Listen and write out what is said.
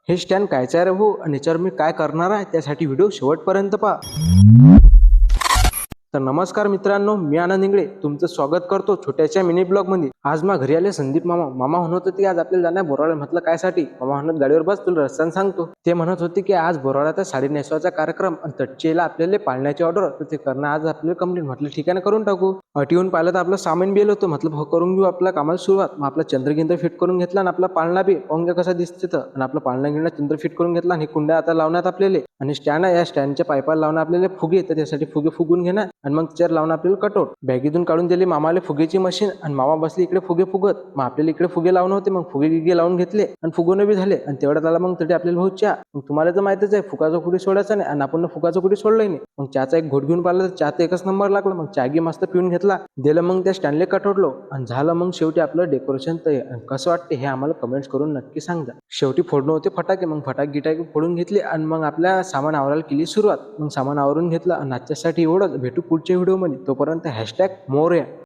हे स्टँड कायचं आहे रे भाऊ आणि याच्यावर मी काय करणार आहे त्यासाठी व्हिडिओ शेवटपर्यंत पहा. तर नमस्कार मित्रांनो, मी आनंद इंगळे तुमचं स्वागत करतो छोट्याशा मिनी ब्लॉग मध्ये. आज मा घरी आले संदीप मामा म्हणत होते की आज आपल्याला जाणार बोराडा. म्हटलं काय साठी? मामा म्हणत गाडीवर बस तुला रस्त्यानं सांगतो. ते म्हणत होते की आज बोराडाचा साडी नेसवायचा कार्यक्रम आणि तटचेला आपल्याला पाळण्याची ऑर्डर, तर ते करणं आज आपल्याला कंप्लीट. म्हटलं ठीक आहे ना, करून टाकू. येऊन पाहिलं तर आपलं सामान बिल होतं. म्हटलं हो करून घेऊ आपल्या कामाला सुरुवात. मग आपला चंद्रगिंद्र फिट करून घेतला आणि आपला पाळणा बी पाहून कसा दिसते तर, आणि आपला पाळणा गिळणा चंद्र फिट करून घेतला. आणि कुंड्या आता लावण्यात आपल्याला, आणि स्टँड आहे, या स्टँडच्या पाईपाला लावणं आपल्याला फुगे, तर त्यासाठी फुगे फुगून घेणार आणि मग त्याच्यावर लावणं आपल्याला कटआउट. बॅगेतून काढून दिली मामाला फुगेची मशीन आणि मामा बसले इकडे फुगे फुगत. मग आपल्याला इकडे फुगे लावणं होते. मग फुगे गिगे लावून घेतले आणि फुगवणं बी झाले. आणि तेवढ्यात आला मग तरी आपल्याला भाऊ चहा. मग तुम्हाला तर माहितीच आहे फुगाचा कुठे सोडायचा नाही, आणि आपण फुगाचा कुठे सोडलंही नाही. मग चहाचा एक घोट घेऊन पाहिला तर चहाचा एकच नंबर लागला. मग चहा मस्त पिऊन घेतला, दिलं मग त्या स्टँडले कटवडलो आणि झालं मग शेवटी आपलं डेकोरेशन तयार. कसं वाटते हे आम्हाला कमेंट्स करून नक्की सांगा. शेवटी फोडणं होते फटाके. मग फटाके गिटाके फोडून घेतले आणि मग आपल्या सामान आवरायला केली सुरुवात. मग सामान आवरून घेतलं आणि आजच्यासाठी एवढंच. भेटू पुढच्या व्हिडिओमध्ये. तोपर्यंत #मोरया.